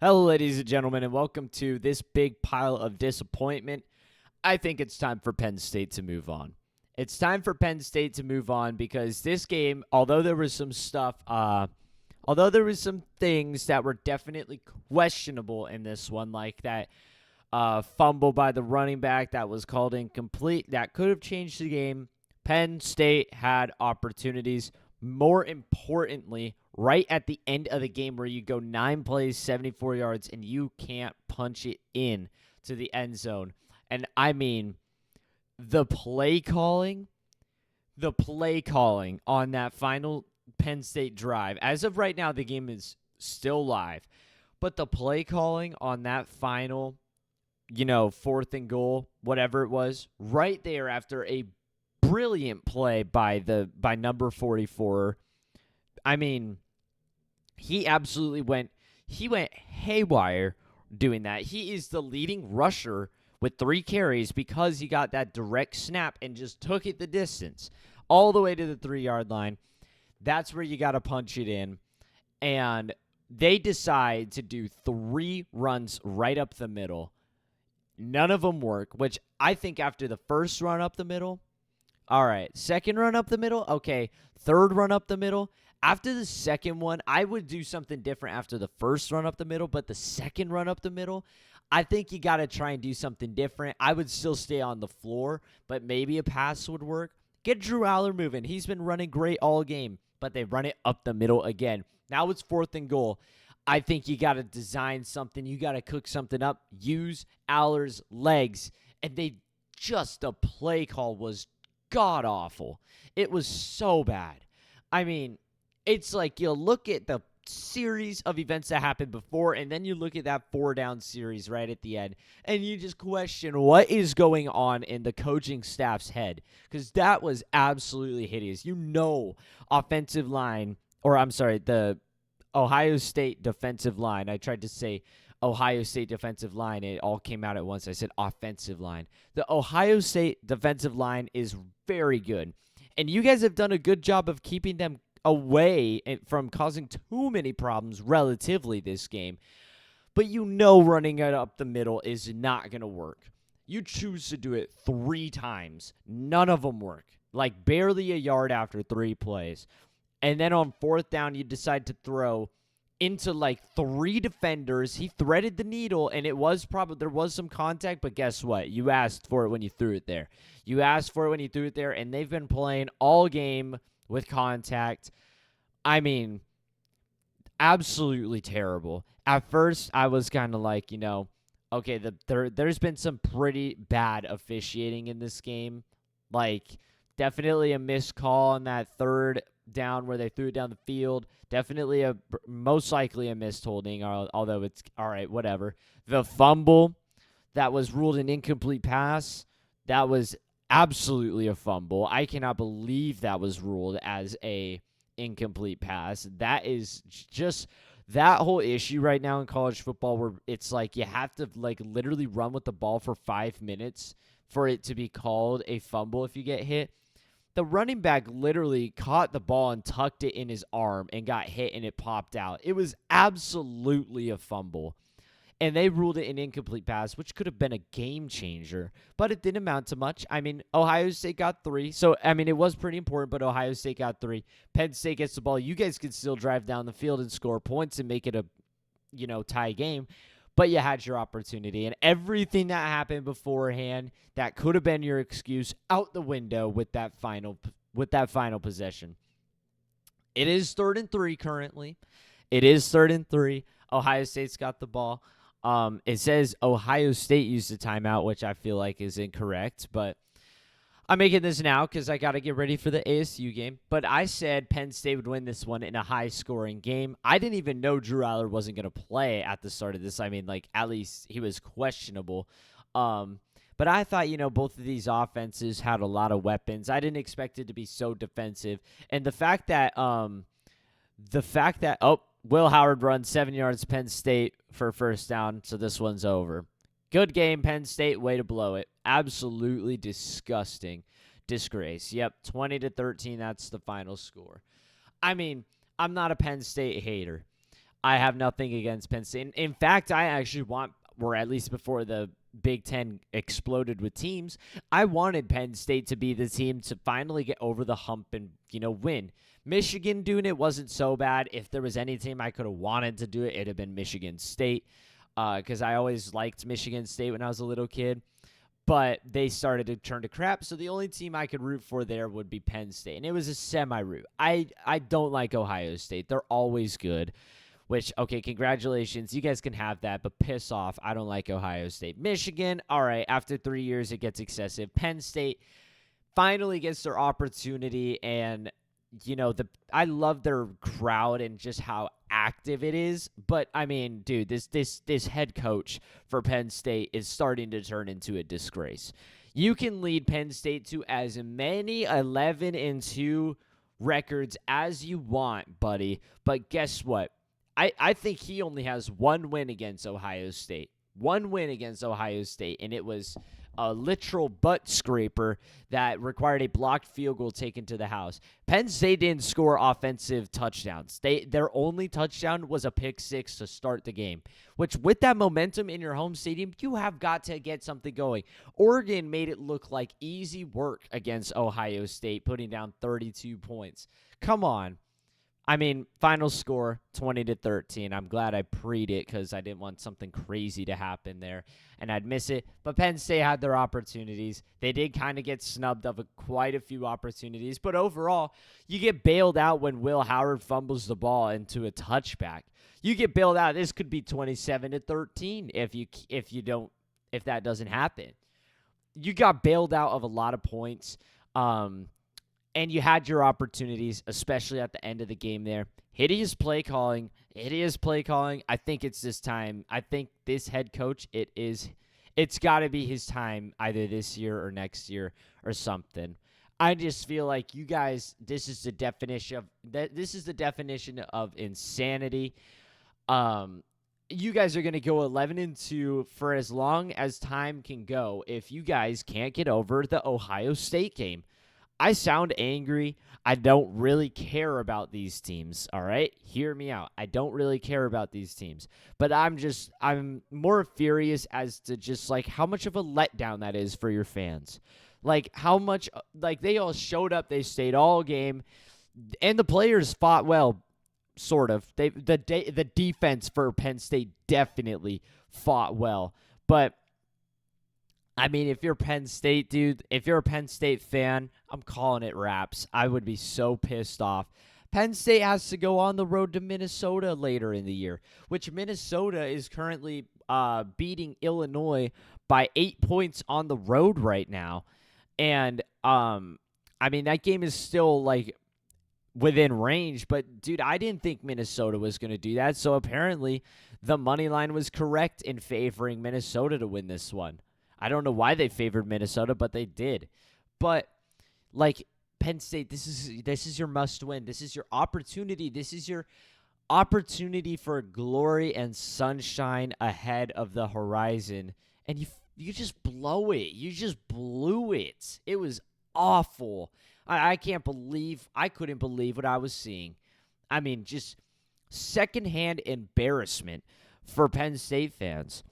Hello, ladies and gentlemen, and welcome to this big pile of disappointment. I think it's time for Penn State to move on. It's time for Penn State to move on because this game, although there was some things that were definitely questionable in this one, like that fumble by the running back that was called incomplete, that could have changed the game. Penn State had opportunities. More importantly, right at the end of the game where you go 9 plays, 74 yards, and you can't punch it in to the end zone. And I mean, the play calling, on that final Penn State drive. As of right now, the game is still live. But the play calling on that final, fourth and goal, whatever it was, right there after a brilliant play by number 44. I mean, he absolutely went haywire doing that. He is the leading rusher with 3 carries because he got that direct snap and just took it the distance all the way to the 3-yard line. That's where you got to punch it in. And they decide to do 3 runs right up the middle. None of them work, which I think after the first run up the middle, all right, second run up the middle, okay, third run up the middle. After the second one, I would do something different after the first run up the middle, but the second run up the middle, I think you got to try and do something different. I would still stay on the floor, but maybe a pass would work. Get Drew Aller moving. He's been running great all game, but they run it up the middle again. Now it's 4th and goal. I think you got to design something. You got to cook something up. Use Aller's legs. And the play call was god-awful. It was so bad. I mean, it's like you look at the series of events that happened before, and then you look at that 4-down series right at the end, and you just question what is going on in the coaching staff's head, because that was absolutely hideous. Offensive line, the Ohio State defensive line. I tried to say Ohio State defensive line. It all came out at once. I said offensive line. The Ohio State defensive line is very good, and you guys have done a good job of keeping them away from causing too many problems relatively this game. But running it up the middle is not going to work. You choose to do it 3 times. None of them work. Like barely a yard after 3 plays. And then on 4th down, you decide to throw into like 3 defenders. He threaded the needle, and there was some contact, but guess what? You asked for it when you threw it there. And they've been playing all game with contact. I mean, absolutely terrible. At first, I was kind of like, okay, there's been some pretty bad officiating in this game. Like, definitely a missed call on that 3rd down where they threw it down the field. Definitely most likely a missed holding, although it's all right, whatever. The fumble that was ruled an incomplete pass, that was absolutely a fumble. I cannot believe that was ruled as a incomplete pass. That is just that whole issue right now in college football where it's like you have to like literally run with the ball for 5 minutes for it to be called a fumble if you get hit. The running back literally caught the ball and tucked it in his arm and got hit and it popped out. It was absolutely a fumble. And they ruled it an incomplete pass, which could have been a game changer, but it didn't amount to much. I mean, Ohio State got 3. So, I mean, it was pretty important, but Ohio State got 3. Penn State gets the ball. You guys can still drive down the field and score points and make it a, tie game, but you had your opportunity. And everything that happened beforehand that could have been your excuse out the window with that final possession. It is 3rd and 3 currently. Ohio State's got the ball. It says Ohio State used a timeout, which I feel like is incorrect, but I'm making this now because I got to get ready for the ASU game. But I said Penn State would win this one in a high-scoring game. I didn't even know Drew Aller wasn't going to play at the start of this. I mean, like, at least he was questionable. But I thought, both of these offenses had a lot of weapons. I didn't expect it to be so defensive. And the fact that Will Howard runs 7 yards Penn State for 1st down, so this one's over. Good game, Penn State. Way to blow it. Absolutely disgusting. Disgrace. Yep, 20-13, that's the final score. I mean, I'm not a Penn State hater. I have nothing against Penn State. In fact, I actually want, or at least before the Big Ten exploded with teams, I wanted Penn State to be the team to finally get over the hump and, win. Michigan doing it wasn't so bad. If there was any team I could have wanted to do it, it'd have been Michigan State, because I always liked Michigan State when I was a little kid. But they started to turn to crap, so the only team I could root for there would be Penn State, and it was a semi-root. I don't like Ohio State. They're always good, which, okay, congratulations. You guys can have that, but piss off. I don't like Ohio State. Michigan, all right, after 3 years, it gets excessive. Penn State finally gets their opportunity, and I love their crowd and just how active it is. But I mean, dude, this head coach for Penn State is starting to turn into a disgrace. You can lead Penn State to as many 11-2 records as you want, buddy. But guess what? I think he only has one win against Ohio State. One win against Ohio State, and it was a literal butt scraper that required a blocked field goal taken to the house. Penn State didn't score offensive touchdowns. Their only touchdown was a pick six to start the game, which with that momentum in your home stadium, you have got to get something going. Oregon made it look like easy work against Ohio State, putting down 32 points. Come on. I mean, final score, 20-13. I'm glad I pre'd it because I didn't want something crazy to happen there, and I'd miss it. But Penn State had their opportunities. They did kind of get snubbed of quite a few opportunities, but overall, you get bailed out when Will Howard fumbles the ball into a touchback. You get bailed out. This could be 27-13 if that doesn't happen. You got bailed out of a lot of points. And you had your opportunities, especially at the end of the game there. Hideous play calling. I think it's this time. I think this head coach, it's got to be his time either this year or next year or something. I just feel like you guys, this is the definition of insanity. You guys are going to go 11-2 for as long as time can go if you guys can't get over the Ohio State game. I sound angry. I don't really care about these teams, all right? Hear me out. I don't really care about these teams. But I'm more furious as to just, like, how much of a letdown that is for your fans. Like, how much, like, they all showed up. They stayed all game. And the players fought well, sort of. The defense for Penn State definitely fought well. But I mean, if you're Penn State, dude, if you're a Penn State fan, I'm calling it wraps. I would be so pissed off. Penn State has to go on the road to Minnesota later in the year, which Minnesota is currently beating Illinois by 8 points on the road right now. And, I mean, that game is still, like, within range. But, dude, I didn't think Minnesota was going to do that. So, apparently, the money line was correct in favoring Minnesota to win this one. I don't know why they favored Minnesota, but they did. But, like, Penn State, this is your must win. This is your opportunity. This is your opportunity for glory and sunshine ahead of the horizon. And you just blow it. You just blew it. It was awful. I couldn't believe what I was seeing. I mean, just secondhand embarrassment for Penn State fans.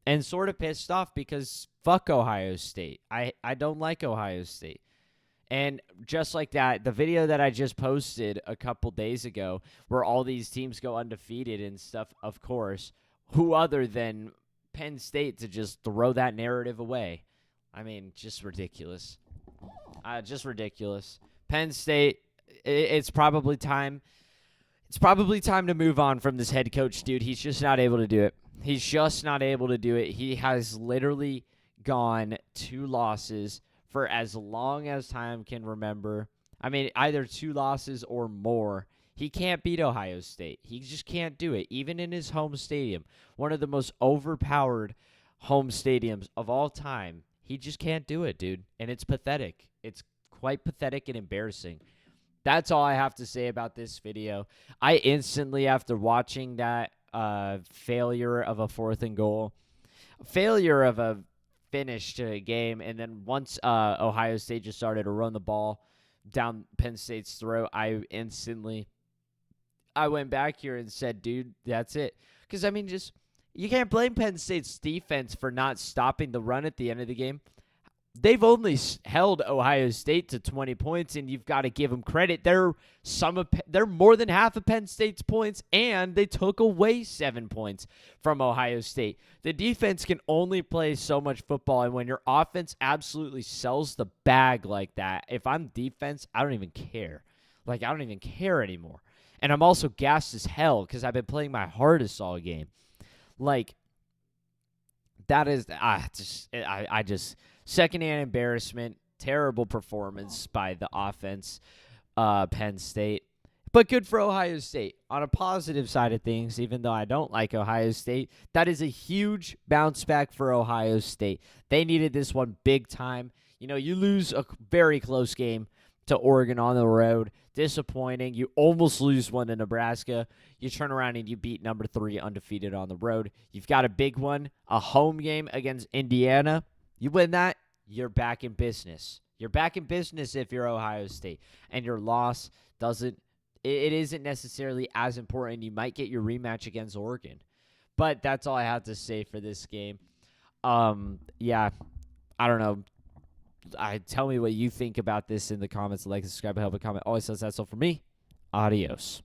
And sort of pissed off because fuck Ohio State. I don't like Ohio State. And just like that, the video that I just posted a couple days ago where all these teams go undefeated and stuff, of course, who other than Penn State to just throw that narrative away? I mean, just ridiculous. Just ridiculous. Penn State, it's probably time. It's probably time to move on from this head coach, dude. He's just not able to do it. He's just not able to do it. He has literally gone 2 losses for as long as time can remember. I mean, either 2 losses or more. He can't beat Ohio State. He just can't do it, even in his home stadium. One of the most overpowered home stadiums of all time. He just can't do it, dude. And it's pathetic. It's quite pathetic and embarrassing. That's all I have to say about this video. I instantly, after watching that failure of a 4th and goal, failure of a finish to a game, and then once Ohio State just started to run the ball down Penn State's throat, I instantly I went back here and said, dude, that's it. Because, I mean, just you can't blame Penn State's defense for not stopping the run at the end of the game. They've only held Ohio State to 20 points, and you've got to give them credit. They're more than half of Penn State's points, and they took away 7 points from Ohio State. The defense can only play so much football, and when your offense absolutely sells the bag like that, if I'm defense, I don't even care. Like, I don't even care anymore. And I'm also gassed as hell because I've been playing my hardest all game. Like, that is, I just secondhand embarrassment, terrible performance by the offense, Penn State. But good for Ohio State. On a positive side of things, even though I don't like Ohio State, that is a huge bounce back for Ohio State. They needed this one big time. You know, you lose a very close game to Oregon on the road. Disappointing. You almost lose one to Nebraska. You turn around and you beat number 3 undefeated on the road. You've got a big one, a home game against Indiana. You win that, you're back in business. You're back in business if you're Ohio State. And your loss it isn't necessarily as important. You might get your rematch against Oregon. But that's all I have to say for this game. Yeah, I don't know. Tell me what you think about this in the comments. Like, subscribe, help, a comment. Always says that's all for me. Adios.